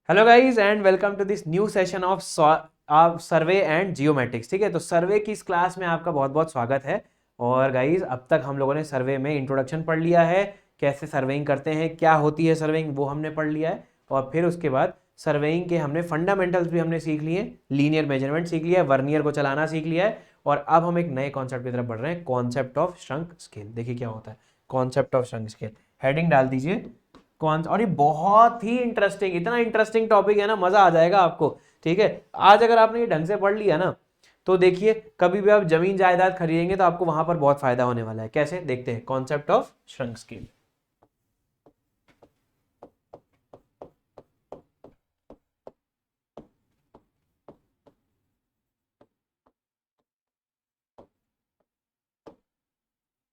Hello guys and welcome to this new session of survey and geometrics. ठीक है, तो सर्वे की इस क्लास में आपका बहुत बहुत स्वागत है। और गाइस अब तक हम लोगों ने सर्वे में इंट्रोडक्शन पढ़ लिया है, कैसे सर्वेइंग करते हैं, क्या होती है सर्वेइंग, वो हमने पढ़ लिया है। और फिर उसके बाद सर्वेइंग के हमने फंडामेंटल्स भी हमने सीख लिए, लीनियर मेजरमेंट सीख लिया है, वर्नियर को चलाना सीख लिया है। और अब हम एक नए कॉन्सेप्ट की तरफ बढ़ रहे हैं, कॉन्सेप्ट ऑफ श्रंक स्केल। देखिए क्या होता है concept of shrunk scale. Heading डाल दीजिए कौन। और ये बहुत ही इंटरेस्टिंग, इतना इंटरेस्टिंग टॉपिक है ना, मजा आ जाएगा आपको। ठीक है, आज अगर आपने ये ढंग से पढ़ लिया ना, तो देखिए कभी भी आप जमीन जायदाद खरीदेंगे तो आपको वहां पर बहुत फायदा होने वाला है। कैसे, देखते हैं कॉन्सेप्ट ऑफ श्रंक स्केल।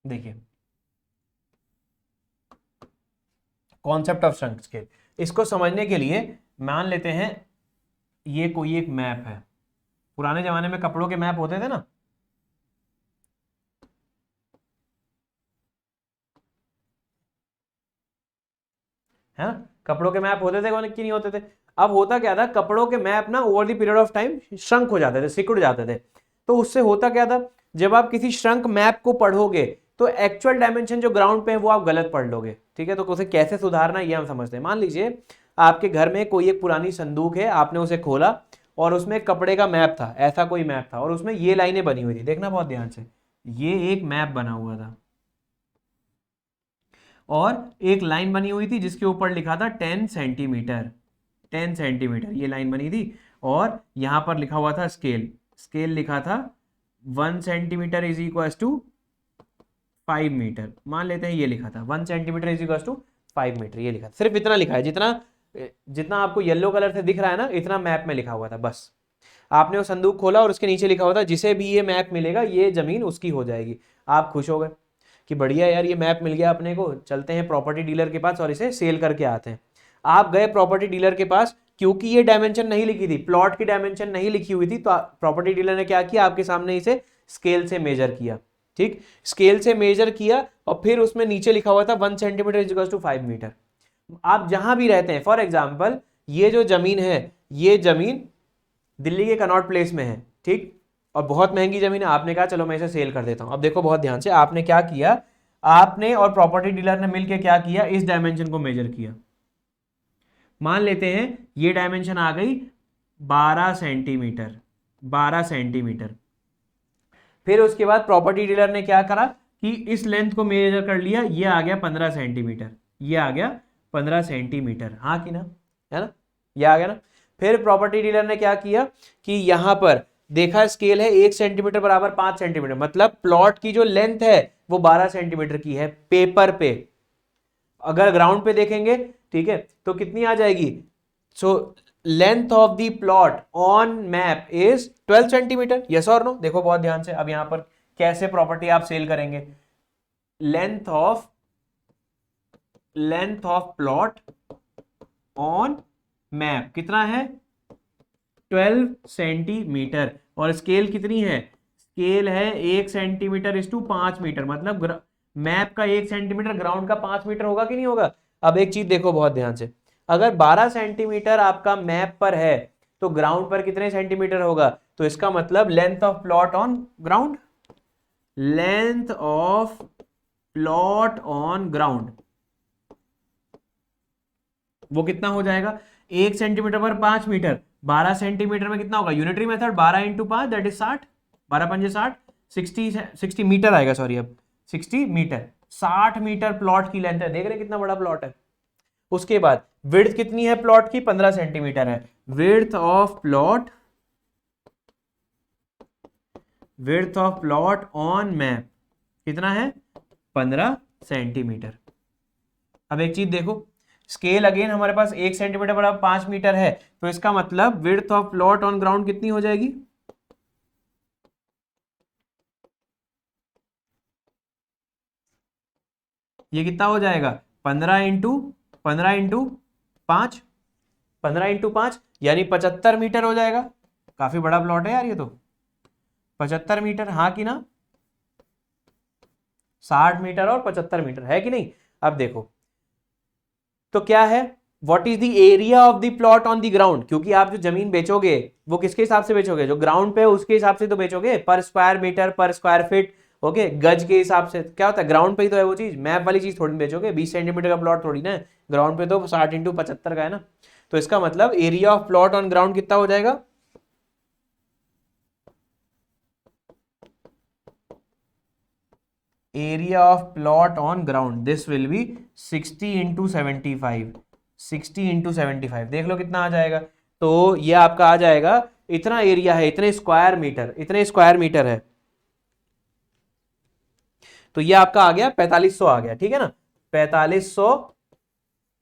देखिए कॉन्सेप्ट ऑफ श्रंक स्केल, इसको समझने के लिए मान लेते हैं ये कोई एक मैप है। पुराने जमाने में कपड़ों के मैप होते थे ना, है ना, कपड़ों के मैप होते थे कि नहीं होते थे। अब होता क्या था, कपड़ों के मैप ना over the period of time shrunk हो जाते थे, सिकुड़ जाते थे। तो उससे होता क्या था, जब आप किसी श्रंक मैप को पढ़ोगे तो एक्चुअल डायमेंशन जो ग्राउंड पे है वो आप गलत पढ़ लोगे। ठीक है, तो उसे कैसे सुधारना ये हम समझते हैं। मान लीजिए आपके घर में कोई एक पुरानी संदूक है, आपने उसे खोला और उसमें कपड़े का मैप था, ऐसा कोई मैप था, और उसमें ये लाइनें बनी हुई थी, देखना बहुत ध्यान से। ये एक मैप बना हुआ था और एक लाइन बनी हुई थी जिसके ऊपर लिखा था 10 सेंटीमीटर। 10 सेंटीमीटर ये लाइन बनी थी। और यहां पर लिखा हुआ था स्केल, स्केल लिखा था 1 centimetre is equal to 5 metre. मान लेते हैं ये लिखा था 1 centimetre is equal to 5 metre, ये लिखा था। सिर्फ इतना लिखा है, जितना जितना आपको येलो कलर से दिख रहा है ना, इतना मैप में लिखा हुआ था बस। आपने वो संदूक खोला और उसके नीचे लिखा हुआ था जिसे भी ये मैप मिलेगा ये जमीन उसकी हो जाएगी। आप खुश हो गए कि बढ़िया यार ये मैप मिल गया अपने को, चलते हैं प्रॉपर्टी डीलर के पास और इसे सेल करके आते हैं। आप गए प्रॉपर्टी डीलर के पास, क्योंकि ये डायमेंशन नहीं लिखी थी, प्लॉट की डायमेंशन नहीं लिखी हुई थी, तो प्रॉपर्टी डीलर ने क्या किया, आपके सामने इसे स्केल से मेजर किया। ठीक, स्केल से मेजर किया और फिर उसमें नीचे लिखा हुआ था 1 centimetre is equal to 5 metre. आप जहां भी रहते हैं, फॉर एग्जाम्पल ये जो जमीन है, ये जमीन दिल्ली के कनॉट प्लेस में है, ठीक, और बहुत महंगी जमीन है। आपने कहा चलो मैं इसे सेल कर देता हूं। अब देखो बहुत ध्यान से, आपने क्या किया, आपने और प्रॉपर्टी डीलर ने मिलकर क्या किया, इस डायमेंशन को मेजर किया। मान लेते हैं ये डायमेंशन आ गई 12 सेंटीमीटर, 12 सेंटीमीटर। फिर उसके बाद प्रॉपर्टी डीलर ने क्या करा कि इस लेंथ को मेजर कर लिया, ये आ गया 15 सेंटीमीटर, ये आ गया 15 सेंटीमीटर, हाँ कि ना, है ना, ये आ गया ना। फिर प्रॉपर्टी डीलर ने क्या किया कि यहां पर देखा स्केल है 1 सेंटीमीटर बराबर 5 सेंटीमीटर, मतलब प्लॉट की जो लेंथ है वो 12 सेंटीमीटर की है पेपर पे। अगर ग्राउंड पे देखेंगे, ठीक है, तो कितनी आ जाएगी। So length of the plot on map is 12 centimetre, yes और नो। देखो बहुत ध्यान से, अब यहां पर कैसे प्रॉपर्टी आप सेल करेंगे। Length of plot on map कितना है, 12 सेंटीमीटर। और स्केल कितनी है, स्केल है 1 सेंटीमीटर इज टू 5 मीटर, मतलब मैप का 1 सेंटीमीटर ग्राउंड का 5 मीटर होगा कि नहीं होगा। अब एक चीज देखो बहुत ध्यान से, अगर 12 सेंटीमीटर आपका मैप पर है तो ग्राउंड पर कितने सेंटीमीटर होगा। तो इसका मतलब length of plot on ground, length of plot on ground वो कितना हो जाएगा, 1 सेंटीमीटर पर 5 मीटर, 12 सेंटीमीटर में कितना होगा, unitary method 12 × 5 that is 60, 12×5 60, 60 metre आएगा, सॉरी अब 60 मीटर, 60 मीटर प्लॉट की लेंथ है। देख रहे कितना बड़ा प्लॉट है। उसके बाद विड्थ कितनी है प्लॉट की, 15 सेंटीमीटर है। Width of plot on map कितना है, 15 सेंटीमीटर। अब एक चीज देखो, स्केल अगेन हमारे पास 1 सेंटीमीटर बराबर 5 मीटर है, तो इसका मतलब width of plot on ground कितनी हो जाएगी, ये कितना हो जाएगा, 15 × 5, 15 × 5 यानी 75 मीटर हो जाएगा। काफी बड़ा प्लॉट है यार ये तो, 75 मीटर, हाँ कि ना, 60 मीटर और 75 मीटर, है कि नहीं। अब देखो तो क्या है, what is the area of the plot on the ground, क्योंकि आप जो जमीन बेचोगे वो किसके हिसाब से बेचोगे, जो ग्राउंड पे है उसके हिसाब से तो बेचोगे, पर स्क्वायर मीटर, पर स्क्वायर फीट, ओके, गज के हिसाब से। क्या होता है, ग्राउंड पे ही तो है वो चीज, मैप वाली चीज थोड़ी बेचोगे, 20 सेंटीमीटर का प्लॉट थोड़ी ना है, ग्राउंड पे तो 60x75 का है ना। तो इसका मतलब area of plot on ground कितना हो जाएगा, area of plot on ground, this will B 60x75, 60x75, देख लो कितना आ जाएगा। तो ये आपका आ जाएगा, इतना एरिया है, इतने स्क्वायर मीटर, इतने स्क्वायर मीटर है, तो ये आपका आ गया 4500 आ गया, ठीक है ना, 4500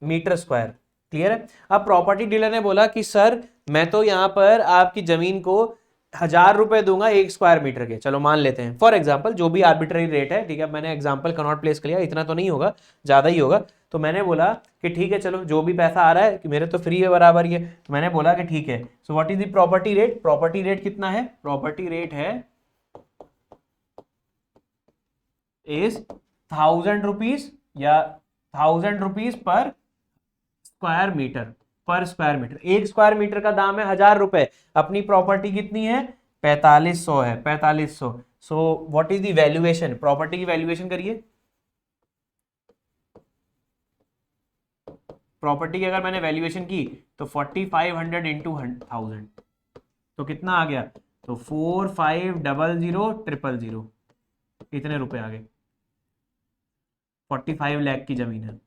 मीटर स्क्वायर। क्लियर है। अब प्रॉपर्टी डीलर ने बोला कि सर मैं तो यहां पर आपकी जमीन को 1000 रुपए दूंगा 1 स्क्वायर मीटर के, चलो मान लेते हैं फॉर एग्जांपल, जो भी आर्बिट्ररी रेट है, ठीक है, मैंने एग्जांपल कनॉट प्लेस कर लिया, इतना तो नहीं होगा, ज्यादा ही होगा। तो मैंने बोला कि ठीक है चलो जो भी पैसा आ रहा है कि मेरे तो फ्री है बराबर ही है, तो मैंने बोला कि ठीक है। सो what is the property rate, property rate कितना है, प्रॉपर्टी रेट है इज 1000 रुपीज या 1000 रुपीज पर स्क्वायर मीटर, पर स्क्वायर मीटर, 1 स्क्वायर मीटर का दाम है 1000 रुपए, अपनी प्रॉपर्टी कितनी है 4500 है, 4500। सो what is the valuation, property की वैल्यूएशन करिए, प्रॉपर्टी की अगर मैंने वैल्यूएशन की तो 4500 इंटू 1000, तो कितना आ गया, तो 45000000, कितने रुपए आ गए, 45 लाख की जमीन है।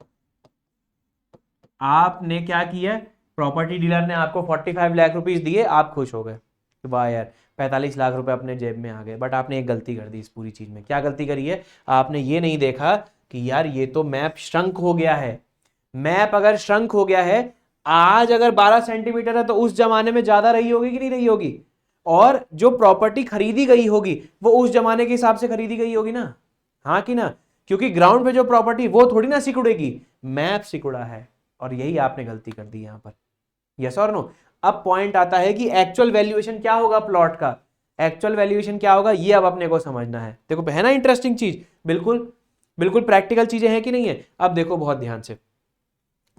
आपने क्या किया, प्रॉपर्टी डीलर ने आपको 45 लाख रुपीस दिए, आप खुश हो गए, वाह यार 45 लाख रुपए अपने जेब में आ गए। बट आपने एक गलती कर दी इस पूरी चीज में, क्या गलती करी है, आपने ये नहीं देखा कि यार ये तो मैप श्रंक हो गया है, मैप अगर श्रंक हो गया है, आज अगर 12 सेंटीमीटर है तो उस जमाने में ज्यादा रही होगी कि नहीं रही होगी, और जो प्रॉपर्टी खरीदी गई होगी वो उस जमाने के हिसाब से खरीदी गई होगी ना, हाँ कि ना, क्योंकि ग्राउंड पे जो प्रॉपर्टी वो थोड़ी ना सिकुड़ेगी, मैप सिकुड़ा है, और यही आपने गलती कर दी यहां पर, यस और नो। अब पॉइंट आता है कि एक्चुअल वैल्यूएशन क्या होगा प्लॉट का, एक्चुअल वैल्यूएशन क्या होगा ये अब अपने को समझना है। देखो है ना इंटरेस्टिंग चीज, बिल्कुल बिल्कुल प्रैक्टिकल चीजें हैं कि नहीं है। अब देखो बहुत ध्यान से,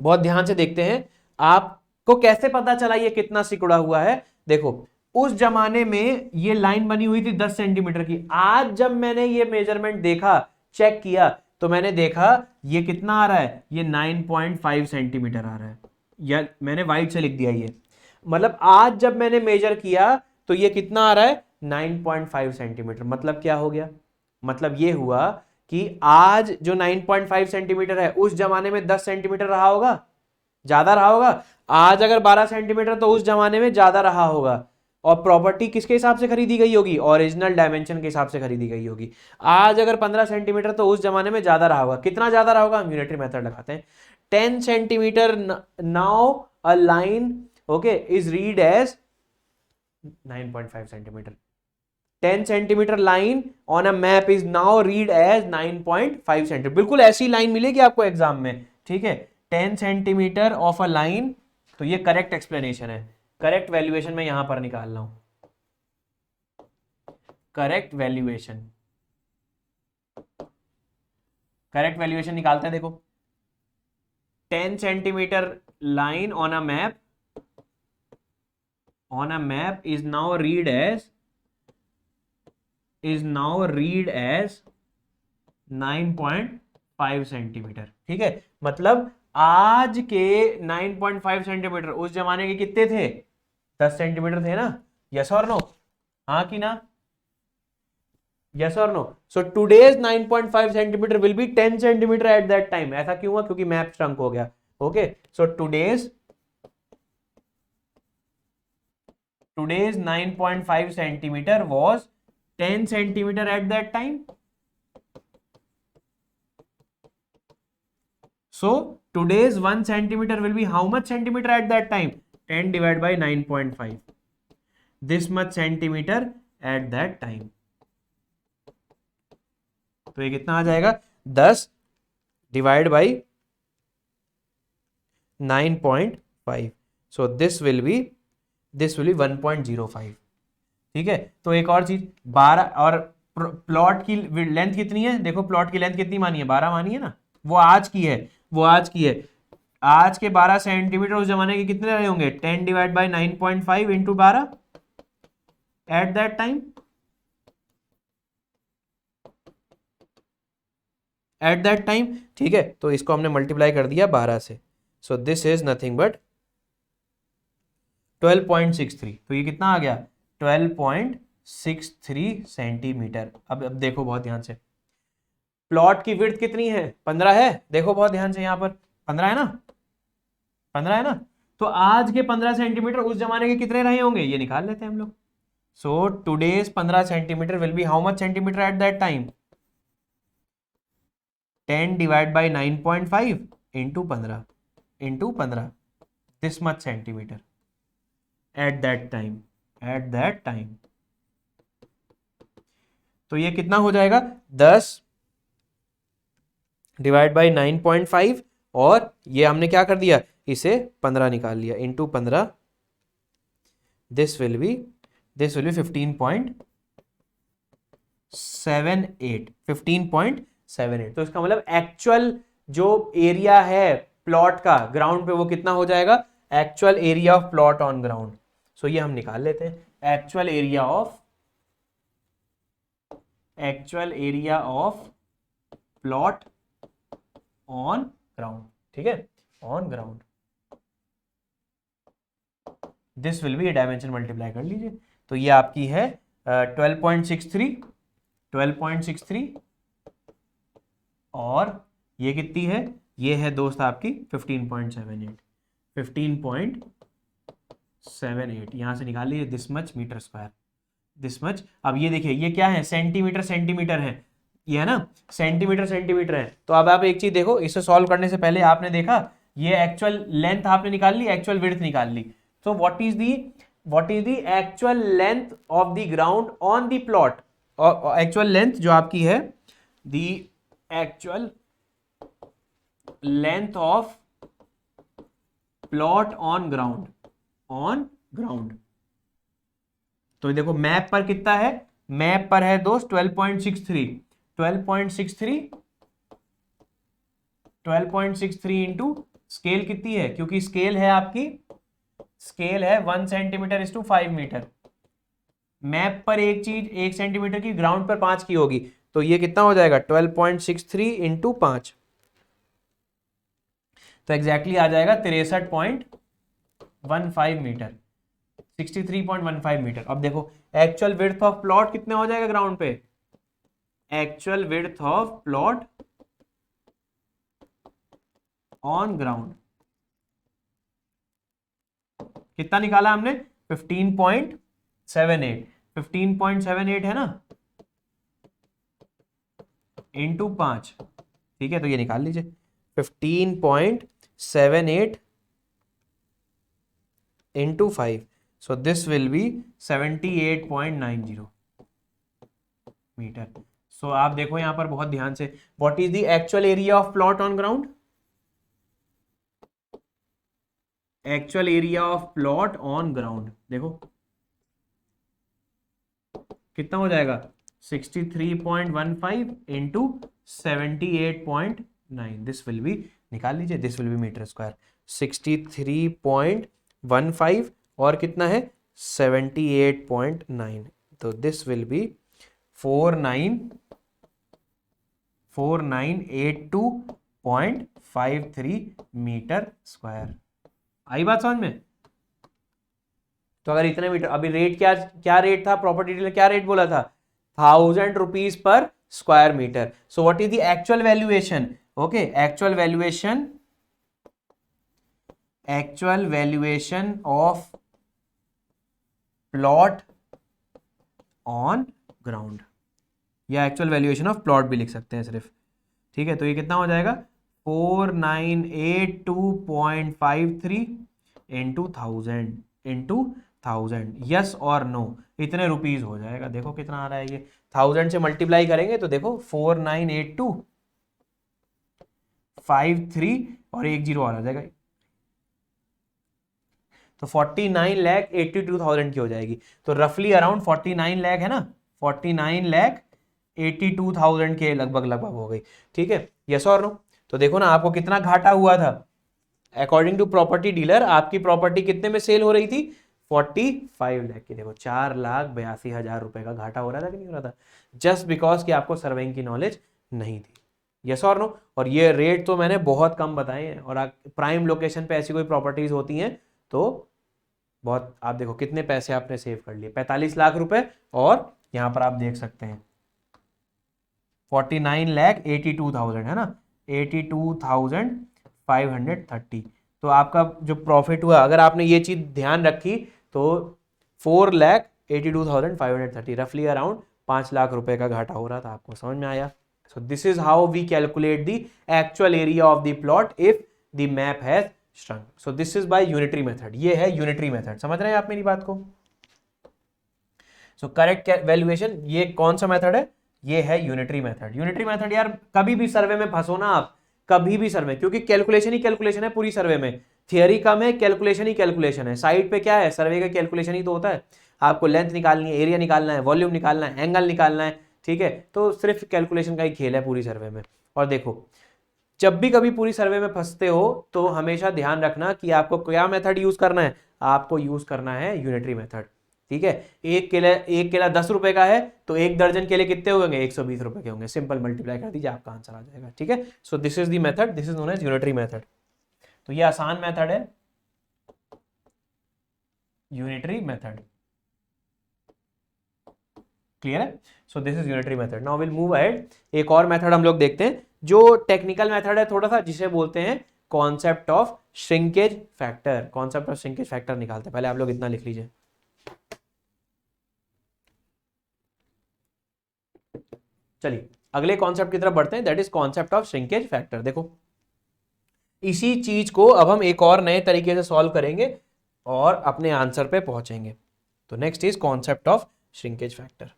बहुत ध्यान से देखते हैं, आपको कैसे पता चला ये कितना सिकुड़ा हुआ है। देखो उस जमाने में ये लाइन बनी हुई थी 10 सेंटीमीटर की, आज जब मैंने ये मेजरमेंट देखा, चेक किया, तो मैंने देखा ये कितना आ रहा है, ये 9.5 सेंटीमीटर आ रहा है, या मैंने वाइट से लिख दिया ये, मतलब आज जब मैंने मेजर किया तो ये कितना आ रहा है 9.5 सेंटीमीटर। मतलब क्या हो गया, मतलब ये हुआ कि आज जो 9.5 सेंटीमीटर है उस जमाने में 10 सेंटीमीटर रहा होगा, ज्यादा रहा होगा, आज अगर 12 सेंटीमीटर तो उस जमाने में ज्यादा रहा होगा, और प्रॉपर्टी किसके हिसाब से खरीदी गई होगी, ओरिजिनल डायमेंशन के हिसाब से खरीदी गई होगी। आज अगर 15 सेंटीमीटर तो उस जमाने में ज्यादा रहा होगा, कितना ज्यादा रहा होगा, हम यूनिटरी मेथड लगाते हैं, 10 centimetre, now a line okay is read as 9.5 centimetre, 10 centimetre line on a map is now read as 9.5 centimetre, बिल्कुल ऐसी लाइन मिलेगी आपको एग्जाम में, ठीक है, 10 सेंटीमीटर ऑफ अ लाइन, तो ये करेक्ट एक्सप्लेनेशन है, करेक्ट वैल्यूएशन मैं यहां पर निकाल रहा हूं, करेक्ट वैल्यूएशन, करेक्ट वैल्यूएशन निकालते हैं। देखो 10 centimetre line on a map, on a map is now read as, is now read as 9.5 centimetre, ठीक है, मतलब आज के 9.5 सेंटीमीटर उस जमाने के कितने थे, 10 सेंटीमीटर थे ना, यस और नो, हाँ कि ना, यस और no. So today's 9.5 centimetre will be 10 centimetre at that time, ऐसा क्यों हुआ, क्योंकि मैप श्रंक हो गया, okay. So today's 9.5 centimetre was 10 centimetre at that time. So today's 1 centimeter will be how much centimeter at that time? 10 divided by 9.5. This much centimeter at that time. तो ये कितना आ जाएगा 10 divide by 9.5. So this will be 1.05. ठीक है, तो एक और चीज 12, और प्लॉट की लेंथ कितनी है, देखो प्लॉट की लेंथ कितनी मानी है, 12 मानी है ना, वो आज की है, वो आज की है। आज के 12 सेंटीमीटर उस जमाने के कितने रहे होंगे? 10 divide by 9.5 into 12 eight that time, eight that time. ठीक है, तो इसको हमने मल्टीप्लाई कर दिया 12 से, सो दिस इज नथिंग बट 12.63। तो ये कितना आ गया? 12.63 सेंटीमीटर। अब देखो बहुत ध्यान से, प्लॉट की विड्थ कितनी है? 15 है। देखो बहुत ध्यान से, यहाँ पर 15 है ना, 15 है ना। तो आज के 15 सेंटीमीटर उस जमाने के कितने रहे होंगे, ये निकाल लेते हैं हम लोग। So today's 15 centimetre will B how much centimetre at that time? 10 divide by 9.5 into 15 into 15, this much centimetre at that time, eight that time. तो ये कितना हो जाएगा? 10 डिवाइड बाई 9.5, और ये हमने क्या कर दिया, इसे 15 निकाल लिया, इंटू 15, दिस विल बी 15.78, 15.78। तो इसका मतलब एक्चुअल जो एरिया है प्लॉट का ग्राउंड पे वो कितना हो जाएगा? Actual area of plot on ground. So ये हम निकाल लेते हैं, actual area of plot on ground. ठीक है, on ground, this will be, dimension multiply कर लीजिए। तो ये आपकी है 12.63, और ये कितनी है? ये है दोस्त आपकी 15.78, यहां से निकाल लीजिए, this much metre square, this much. अब ये देखिए, ये क्या है? सेंटीमीटर सेंटीमीटर है, ये है ना, सेंटीमीटर सेंटीमीटर है। तो अब आप एक चीज देखो, इसे सॉल्व करने से पहले आपने देखा ये एक्चुअल लेंथ आपने निकाल ली, एक्चुअल विड्थ निकाल ली। तो what is the actual length of the ground on the plot? Actual length जो आपकी है, the actual length of plot on ground, on ground. तो देखो मैप पर कितना है? मैप पर है दोस्त 12.63 इंटू स्केल कितनी है? क्योंकि स्केल है आपकी, स्केल है 1 centimetre is to 5 metre. Map पर एक चीज 1 सेंटीमीटर की, ग्राउंड पर 5 की होगी, तो ये कितना हो जाएगा? 12.63 इंटू 5, तो एग्जैक्टली आ जाएगा 63.15 मीटर, 63.15 मीटर। अब देखो एक्चुअल विड्थ ऑफ प्लॉट कितने हो जाएगा ग्राउंड पे? Actual width of plot on ground कितना निकाला हमने? 15.78, 15.78 है ना, इंटू 5। ठीक है, तो ये निकाल लीजिए, 15.78 into 5, so this will be 78.90 metre. So आप देखो यहां पर बहुत ध्यान से, what is the actual area of plot on ground? Actual area of plot on ground देखो कितना हो जाएगा? 63.15 इंटू 78.9, दिस विल बी, निकाल लीजिए, this will be metre square. 63.15 और कितना है? 78.9, तो this will be 4982.53 metre square. आई बात समझ में? तो अगर इतने मीटर, अभी रेट क्या रेट था, प्रॉपर्टी डीलर क्या रेट बोला था? 1000 रुपीज पर square metre. So what is the actual valuation? Okay, actual valuation of plot on ground, या एक्चुअल वैल्यूएशन ऑफ प्लॉट भी लिख सकते हैं सिर्फ। ठीक है, तो ये कितना हो जाएगा? 4982.53 इंटू 1000, यस और नो, इतने रुपीज हो जाएगा। देखो कितना आ रहा है, ये 1000 से मल्टीप्लाई करेंगे तो देखो 498253 और एक जीरो और आ जाएगा, तो 49,82,000 की हो जाएगी। तो रफली अराउंड 49 लाख है ना, 49,82,000 के लगभग हो गई। ठीक है, यस और नो? तो देखो ना आपको कितना घाटा हुआ था, अकॉर्डिंग टू प्रॉपर्टी डीलर आपकी प्रॉपर्टी कितने में सेल हो रही थी? 45 लाख की। देखो 4,82,000 रुपए का घाटा हो रहा था कि नहीं हो रहा था? जस्ट बिकॉज कि आपको सर्वेइंग की नॉलेज नहीं थी। यस और नो? और ये रेट तो मैंने बहुत कम बताए हैं, और प्राइम लोकेशन पे ऐसी कोई प्रॉपर्टीज होती हैं तो बहुत, आप देखो कितने पैसे आपने सेव कर लिए, 45 लाख रुपए, और यहां पर आप देख सकते हैं 49,82,000 है ना, 82,530। तो आपका जो प्रॉफिट हुआ, अगर आपने ये चीज ध्यान रखी तो 4,82,530, रफली अराउंड 5 लाख रुपए का घाटा हो रहा था। आपको समझ में आया? So this is how we calculate the actual area of the plot if the map has shrunk. So this is by unitary method. ये है यूनिटरी मेथड। समझ रहे हैं आप मेरी बात को? सो करेक्ट वैल्यूएशन, ये कौन सा मेथड है? ये है यूनिटरी मेथड। यूनिटरी मेथड यार, कभी भी सर्वे में फंसो ना आप, कभी भी सर्वे, क्योंकि कैलकुलेशन ही कैलकुलेशन है पूरी सर्वे में। थियरी कम है, कैलकुलेशन ही कैलकुलेशन है। साइड पे क्या है? सर्वे का कैलकुलेशन ही तो होता है। आपको लेंथ निकालनी है, एरिया निकालना है, वॉल्यूम निकालना है, एंगल निकालना है, ठीक है? तो सिर्फ कैलकुलेशन का ही खेल है पूरी सर्वे में। और देखो, जब भी कभी पूरी सर्वे में फंसते हो तो हमेशा ध्यान रखना कि आपको क्या मेथड यूज करना है। आपको यूज करना है यूनिटरी मेथड, ठीक है? एक केला 10 रुपए का है तो 1 दर्जन केले कितने होंगे? 120 रुपए के होंगे। सिंपल मल्टीप्लाई कर दीजिए, आपका आंसर आ जाएगा, ठीक है? So this is the method, this is known as unitary method. तो ये आसान मेथड है, यूनिटरी मेथड। क्लियर है? So this is unitary method. Now will move ahead. एक और मेथड हम लोग देखते हैं जो टेक्निकल मेथड है थोड़ा सा, जिसे बोलते हैं concept of shrinkage factor. Concept of shrinkage factor निकालते हैं। पहले आप लोग इतना लिख लीजिए। चलिए अगले कॉन्सेप्ट की तरफ बढ़ते हैं, that is concept of shrinkage factor. देखो इसी चीज को अब हम एक और नए तरीके से सॉल्व करेंगे और अपने आंसर पे पहुंचेंगे। तो next is concept of shrinkage factor.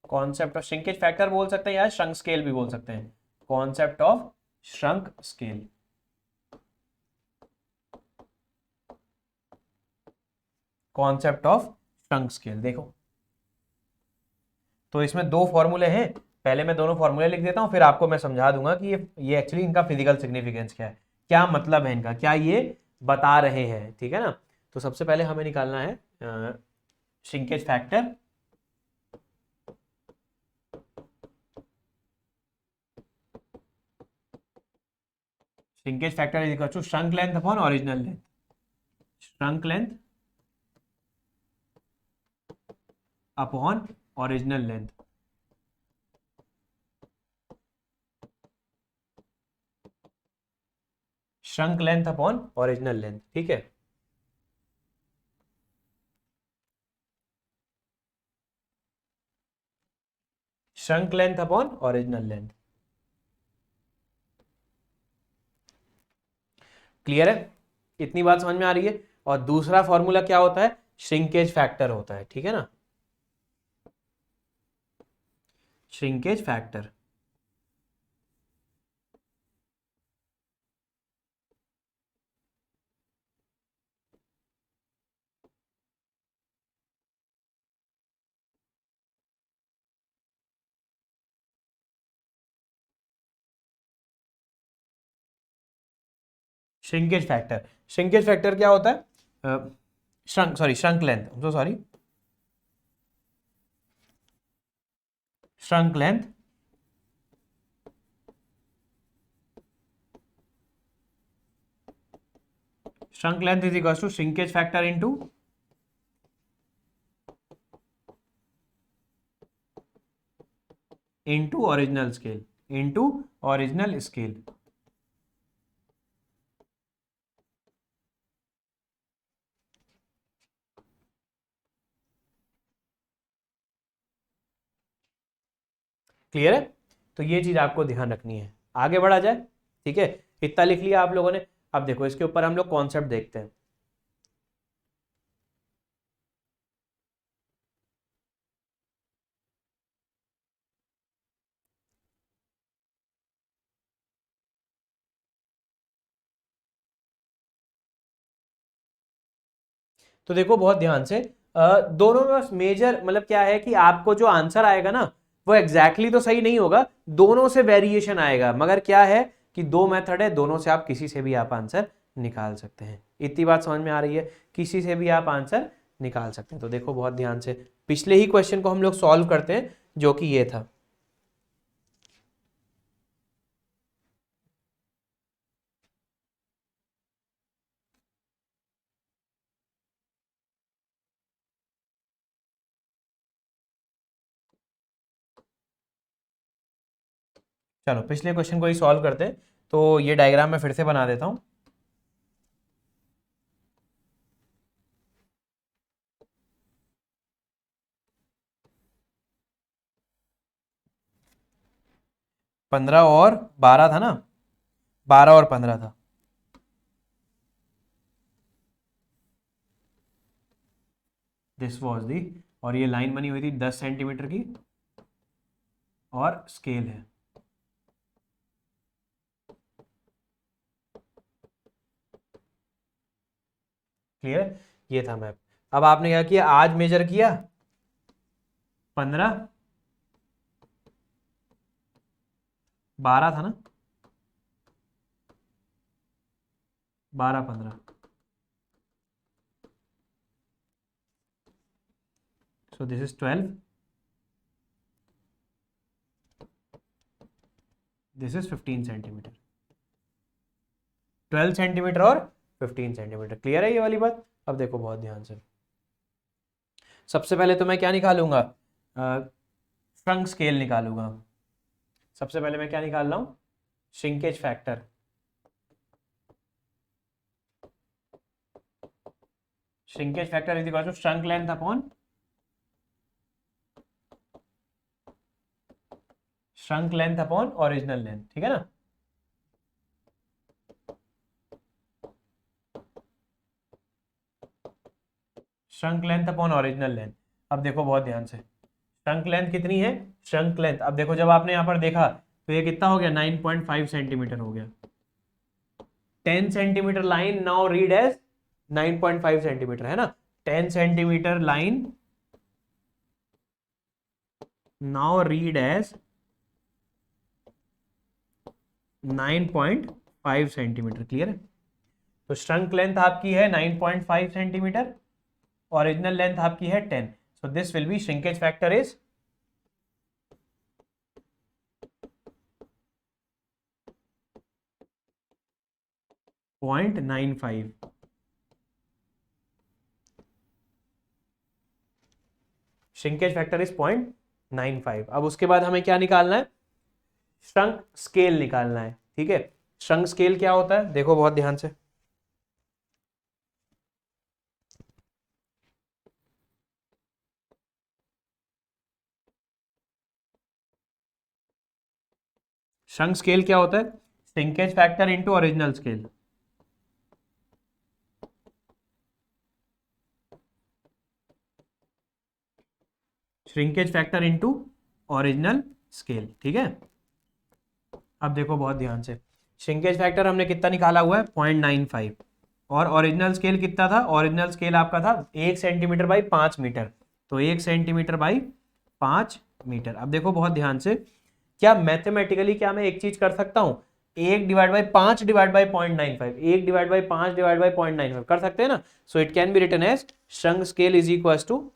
Concept of shrinkage factor बोल सकते हैं या श्रंक स्केल भी बोल सकते हैं। Concept of shrunk scale. Concept of shrunk scale. देखो तो इसमें दो फॉर्मूले हैं, पहले मैं दोनों फॉर्मूले लिख देता हूं, फिर आपको मैं समझा दूंगा कि ये एक्चुअली इनका फिजिकल सिग्निफिकेंस क्या है, क्या मतलब है इनका, क्या ये बता रहे हैं, ठीक है ना? तो सबसे पहले हमें निकालना है shrinkage factor. Shrinkage factor is equal to shrunk length upon original length. Shrunk length upon original length. Shrunk length upon original length, ठीक है? Shrunk length upon original length. Clear है? इतनी बात समझ में आ रही है? और दूसरा फॉर्मूला क्या होता है? श्रिंकेज फैक्टर होता है, ठीक है ना? Shrinkage factor. Shrinkage factor, shrinkage factor क्या होता है? Shrunk length, so sorry, shrunk length shrunk length is equals to shrinkage factor into original scale. Clear है? तो ये चीज आपको ध्यान रखनी है। आगे बढ़ा जाए, ठीक है? इतना लिख लिया आप लोगों ने। अब देखो इसके ऊपर हम लोग कॉन्सेप्ट देखते हैं। तो देखो बहुत ध्यान से, दोनों में बस मेजर मतलब क्या है कि आपको जो आंसर आएगा ना वो एग्जैक्टली तो सही नहीं होगा, दोनों से वेरिएशन आएगा, मगर क्या है कि दो मेथड है, दोनों से आप किसी से भी आप आंसर निकाल सकते हैं। इतनी बात समझ में आ रही है, किसी से भी आप आंसर निकाल सकते हैं। तो देखो बहुत ध्यान से, पिछले ही क्वेश्चन को हम लोग सॉल्व करते हैं जो कि ये था। चलो पिछले क्वेश्चन को ही सॉल्व करते हैं। तो ये डायग्राम मैं फिर से बना देता हूं। पंद्रह और 12 था ना, 12 और 15 था। दिस वॉज दी, और ये लाइन बनी हुई थी 10 सेंटीमीटर की, और स्केल है। क्लियर, ये था मैप। अब आपने क्या किया, आज मेजर किया 15, 12 था ना, 12, 15। So this is 12, this is 15 centimetre. 12 centimetre और 15 सेंटीमीटर। क्लियर है ये वाली बात। अब देखो बहुत ध्यान से, सबसे पहले तो मैं क्या निकालूंगा, श्रंक स्केल निकालूंगा। सबसे पहले मैं क्या निकाल रहा हूं, shrinkage factor. Shrinkage factor is equal to shrunk length upon original length, ठीक है ना। Shrunk length upon original length. अब देखो बहुत ध्यान से, श्रंक लेंथ कितनी है, श्रंक लेंथ, अब देखो जब आपने यहां पर देखा तो ये कितना हो गया, 9.5 सेंटीमीटर हो गया। 10 centimetre line now read as 9.5 centimetre, है ना। 10 centimetre line now read as 9.5 centimetre. Clear है। तो श्रंक लेंथ आपकी है 9.5 सेंटीमीटर, ओरिजिनल लेंथ आपकी है 10। सो this will B, shrinkage factor is 0.95। Shrinkage factor is 0.95। अब उसके बाद हमें क्या निकालना है, श्रंक स्केल निकालना है। ठीक है, श्रंक स्केल क्या होता है, देखो बहुत ध्यान से। श्रंक स्केल क्या होता है, shrinkage factor into original scale. Shrinkage factor into original scale, ठीक है। अब देखो बहुत ध्यान से, श्रिंकेज फैक्टर हमने कितना निकाला हुआ है, 0.95, और ओरिजिनल स्केल कितना था, ओरिजिनल स्केल आपका था 1 सेंटीमीटर बाई 5 मीटर। तो 1 सेंटीमीटर बाई 5 मीटर। अब देखो बहुत ध्यान से, क्या मैथमेटिकली क्या मैं एक चीज कर सकता हूं, 1 divide by 5 divide by 0.95, 1 divide by 5 divide by 0.95 कर सकते हैं ना। So it can be written as shrunk scale is equal to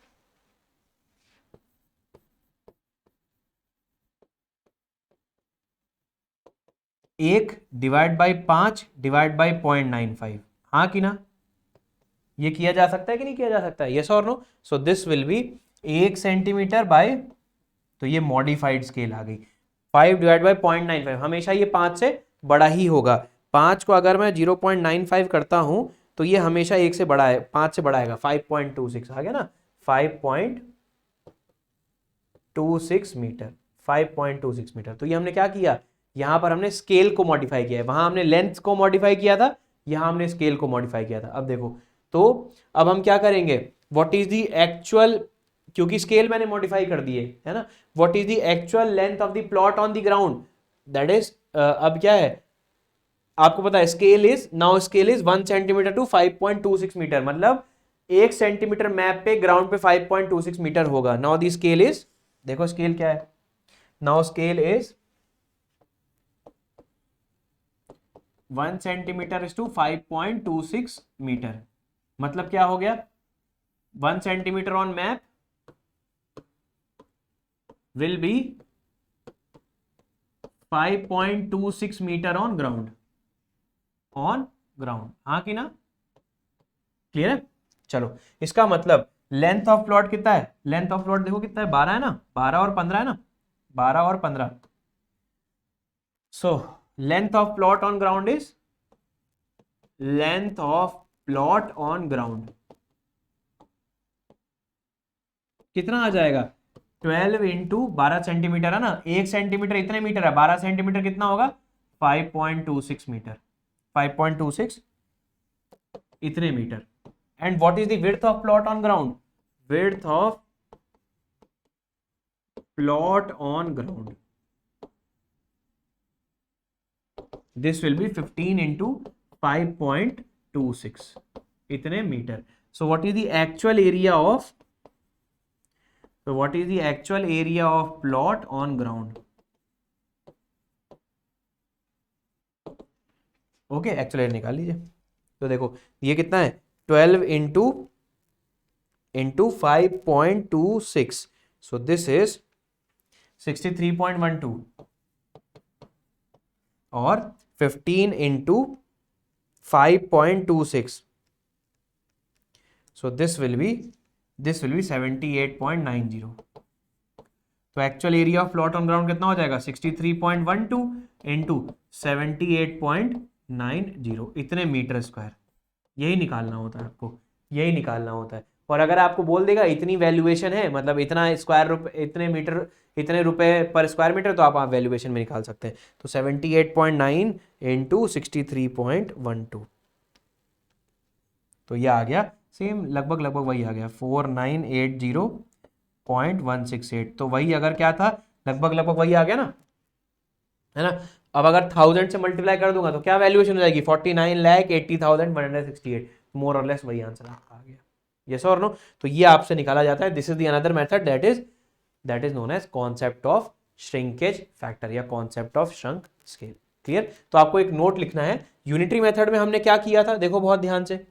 1 divide by 5 divide by 0.95। हाँ कि ना, ये किया जा सकता है कि नहीं किया जा सकता है, यस और no. So this will be 1 centimetre by, तो ये मॉडिफाइड स्केल आ गई, 5 डिवाइड बाई 0.95। हमेशा ये 5 से बड़ा ही होगा। 5 को अगर मैं 0.95 करता हूं तो ये हमेशा 1 से बड़ा है, 5 से बड़ा आएगा, 5.26 आ गया ना, 5.26 मीटर, 5.26 मीटर। तो ये हमने क्या किया, यहां पर हमने स्केल को मॉडिफाई किया है, वहां हमने लेंथ को मॉडिफाई किया था, यहां हमने स्केल को मॉडिफाई किया था। अब देखो, तो अब हम क्या करेंगे, व्हाट इज द एक्चुअल, क्योंकि स्केल मैंने मॉडिफाई कर दिए है ना, what is the actual length of the plot on the ground, that is, अब क्या है आपको पता है, scale is, now scale is 1 centimetre to 5.26 metre, मतलब 1 सेंटीमीटर मैप पे ग्राउंड पे 5.26 मीटर होगा। नाउ दी स्केल इज, देखो स्केल क्या है, now scale is 1 centimetre is to 5.26 metre. मतलब क्या हो गया, 1 centimetre on map will be 5.26 metre on ground, हाँ कि ना, क्लियर है। चलो, इसका मतलब लेंथ ऑफ प्लॉट कितना है, लेंथ ऑफ प्लॉट देखो कितना है, 12 है ना, 12 और 15 है ना, 12 और 15। So length of plot on ground is, length of plot on ground कितना आ जाएगा, 12 इंटू 12 सेंटीमीटर है ना, 1 सेंटीमीटर इतने मीटर है, 12 सेंटीमीटर कितना होगा, 5.26 मीटर, 5.26 इतने metre. And what is the width of plot on ground, width of plot on ground, this will be 15 into 5.26 इतने metre. So what is the actual area of, so what is the actual area of plot on ground? Okay, actual area निकाल लीजिए। तो देखो ये कितना है, 12 into 5.26, so this is 63.12 और 15 into 5.26, so this will be 78.90। तो actual area of plot on ground कितना हो जाएगा, 63.12 इंटू 78.90 इतने मीटर स्क्वायर। यही निकालना होता है आपको, यही निकालना होता है। और अगर आपको बोल देगा इतनी वैल्यूएशन है, मतलब इतना स्क्वायर रुपए, इतने मीटर, इतने रुपए पर स्क्वायर मीटर, तो आप वैल्यूएशन में निकाल सकते हैं। तो 78.9 इंटू 63.12, तो ये आ गया सेम, लगभग वही आ गया 4980.168। तो वही अगर क्या था, लगभग वही आ गया ना, है ना। अब अगर 1000 से मल्टीप्लाई कर दूंगा तो क्या वैल्यूएशन हो जाएगी, 49,80,168, मोर और लेस वही आंसर आ गया। यस और नो। तो ये आपसे निकाला जाता है। This is the another method that is known as concept of shrinkage factor या concept of shrunk scale. Clear. तो आपको एक नोट लिखना है, यूनिटरी मेथड में हमने क्या किया था, देखो बहुत ध्यान से,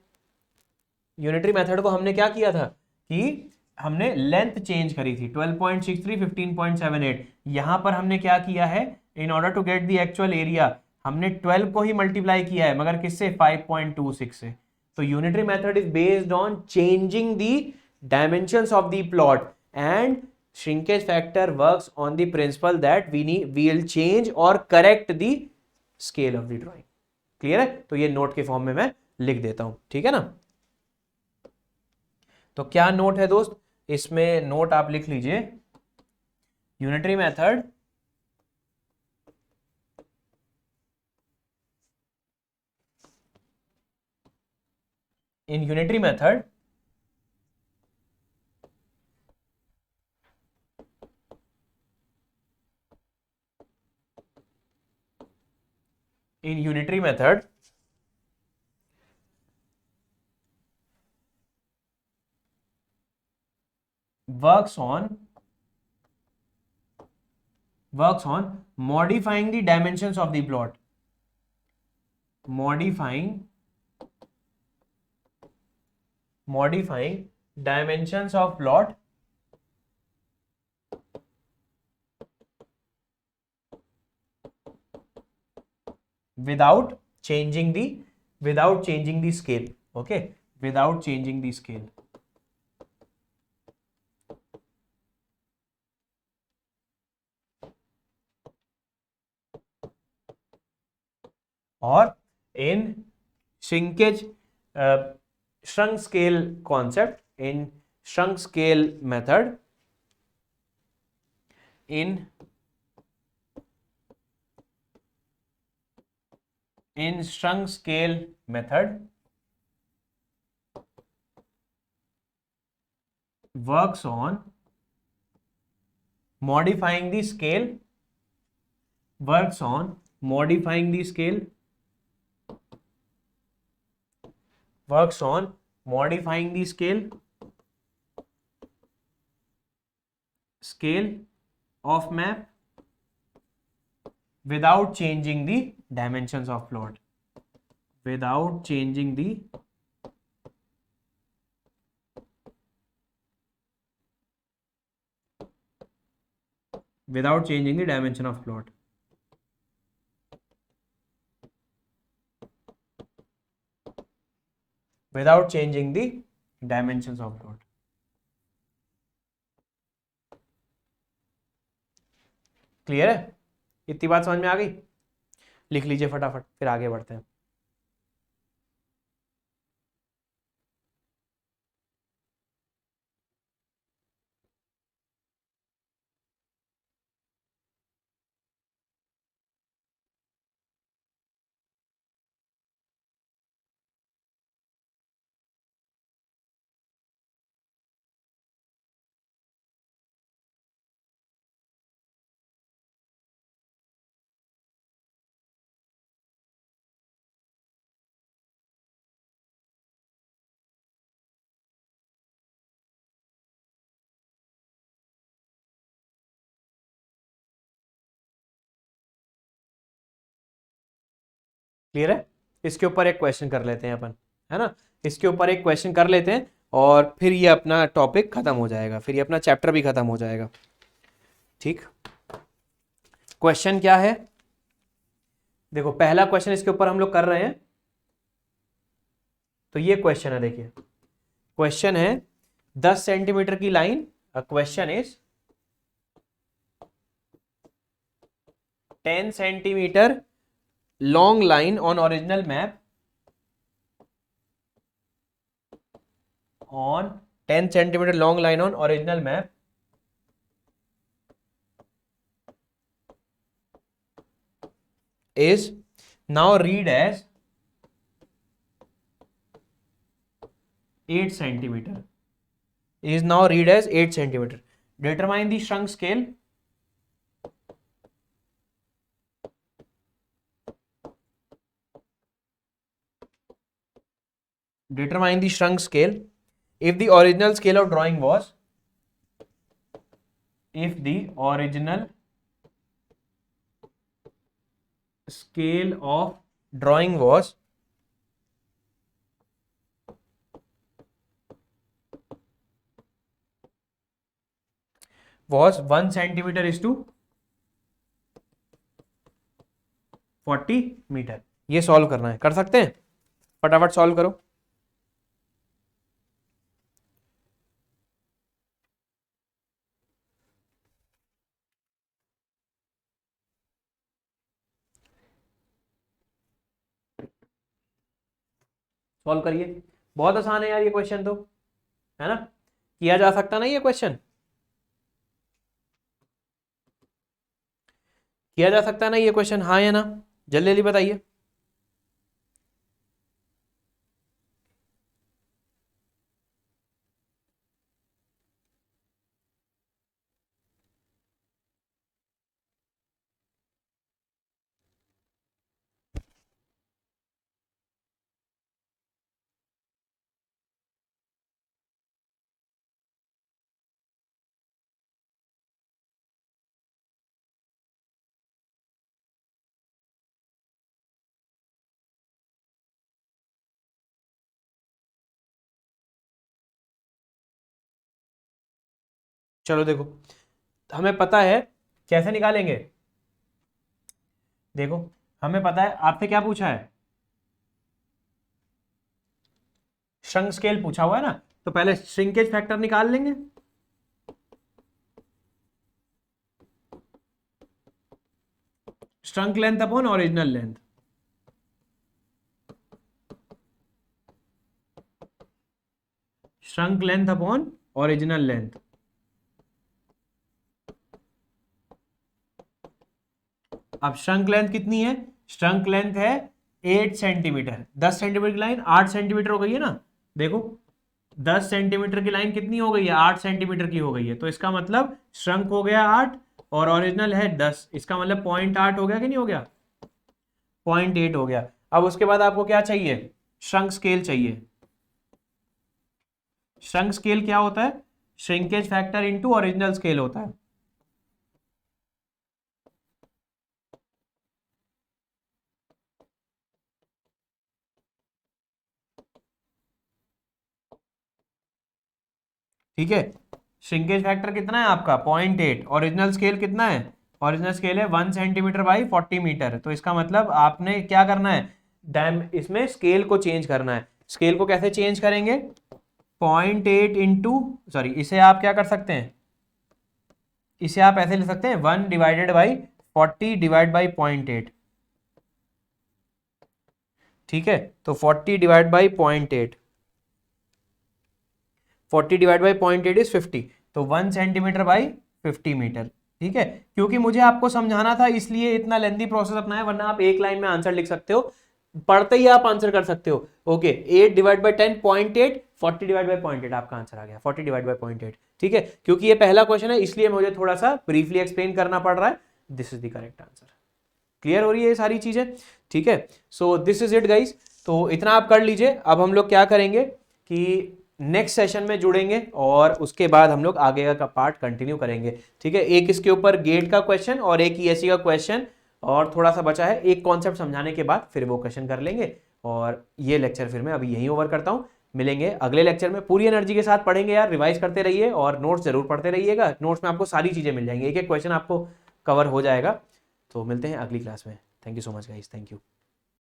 यूनिटरी मेथड को हमने क्या किया था कि हमने लेंथ चेंज करी थी, 12.63 15.78। यहां पर हमने क्या किया है, in order to get the actual area हमने 12 को ही मल्टीप्लाई किया है, मगर किससे, 5.26 से। तो unitary method is based on changing the dimensions of the plot and shrinkage factor works on the principle that we will change or correct the scale of the drawing. Clear है। तो ये note के form में मैं लिख देता हूं, ठीक है ना। तो क्या नोट है दोस्त, इसमें नोट आप लिख लीजिए, unitary method in unitary method works on modifying the dimensions of the plot, modifying dimensions of plot without changing the scale. Okay, without changing the scale. और in shrinkage shrunk scale concept, in shrunk scale method, in shrunk scale method works on modifying the scale, works on modifying the scale, works on modifying the scale of map without changing the dimensions of plot, without changing the dimension of plot. Without changing the dimension of plot. Clear है? इतनी बात समझ में आ गई? लिख लीजिए फटाफट, फिर आगे बढ़ते हैं। क्लियर है? इसके ऊपर एक क्वेश्चन कर लेते हैं अपन, है ना? इसके ऊपर एक क्वेश्चन कर लेते हैं और फिर ये अपना टॉपिक खत्म हो जाएगा, फिर ये अपना चैप्टर भी खत्म हो जाएगा। ठीक, क्वेश्चन क्या है? देखो पहला क्वेश्चन इसके ऊपर हम लोग कर रहे हैं, तो ये क्वेश्चन है, देखिए क्वेश्चन है 10 सेंटीमीटर की line. Question is 10 centimetre long line on original map, on 10 centimeter long line on original map is now read as 8 centimeter, is now read as 8 centimeter. Determine the shrunk scale. Determine the shrunk scale if the original scale of drawing was, if the original scale of drawing was 1 centimeter is to 40 metre. ये solve करना है, कर सकते हैं? फटाफट solve करो। Solve करिए, बहुत आसान है यार ये क्वेश्चन तो, है ना? किया जा सकता ना ये क्वेश्चन? किया जा सकता ना ये क्वेश्चन, हाँ या ना? जल्दी जल्दी बताइए। चलो देखो, हमें पता है कैसे निकालेंगे। देखो हमें पता है, आपसे क्या पूछा है? श्रंक स्केल पूछा हुआ है ना, तो पहले श्रिंकेज फैक्टर निकाल लेंगे। Shrunk length upon original length, shrunk length upon original length. अब श्रंक लेंथ कितनी है? श्रंक लेंथ है 8 सेंटीमीटर। 10 सेंटीमीटर की लाइन 8 सेंटीमीटर हो गई है ना। देखो 10 सेंटीमीटर की लाइन कितनी हो गई है? 8 सेंटीमीटर की हो गई है, तो इसका मतलब श्रंक हो गया 8 और ओरिजिनल है 10, इसका मतलब 0.8 हो गया कि नहीं हो गया? 0.8 हो गया। अब उसके बाद आपको क्या चाहिए? श्रंक स्केल चाहिए। श्रंक स्केल क्या होता है? Shrinkage factor into original scale होता है। ठीक है। श्रिंकेज फैक्टर कितना है आपका 0.8। ओरिजिनल स्केल कितना है, ओरिजिनल स्केल है 1 सेंटीमीटर बाई 40 मीटर। तो इसका मतलब आपने क्या करना है, इसमें स्केल को चेंज करना है। स्केल को कैसे चेंज करेंगे, 0.8 इंटू, सॉरी इसे आप क्या कर सकते हैं, इसे आप ऐसे लिख सकते हैं 1 डिवाइडेड बाई 40 डिवाइड बाई 0.8। ठीक है, तो 40 divide by 0.8, 40 divide by 0.8 is 50, तो 1 सेंटीमीटर बाई 50 मीटर। ठीक है, क्योंकि मुझे आपको समझाना था इसलिए इतना लेंथी प्रोसेस अपनाया, वरना आप एक लाइन में आंसर लिख सकते हो, पढ़ते ही आप आंसर कर सकते हो। Okay, 8 divide by 10 0.8, 40 divide by 0.8 आपका आंसर आ गया, 40 डिवाइड बाई 0.8। ठीक है, क्योंकि ये पहला क्वेश्चन है इसलिए मुझे थोड़ा सा ब्रीफली एक्सप्लेन करना पड़ रहा है। This is the correct answer. Clear हो रही है ये सारी चीजें? ठीक है, so this is it guys. तो इतना आप कर लीजिए। अब हम लोग क्या करेंगे कि नेक्स्ट सेशन में जुड़ेंगे और उसके बाद हम लोग आगे का पार्ट कंटिन्यू करेंगे। ठीक है, एक इसके ऊपर गेट का क्वेश्चन और एक ईएससी का क्वेश्चन और थोड़ा सा बचा है, एक कॉन्सेप्ट समझाने के बाद फिर वो क्वेश्चन कर लेंगे। और ये लेक्चर फिर मैं अभी यहीं ओवर करता हूँ। मिलेंगे अगले लेक्चर में, पूरी एनर्जी के साथ पढ़ेंगे यार, रिवाइज करते रहिए और नोट्स जरूर पढ़ते रहिएगा। नोट्स में आपको सारी चीजें मिल जाएंगी, एक एक क्वेश्चन आपको कवर हो जाएगा। तो मिलते हैं अगली क्लास में। Thank you so much guys, thank you.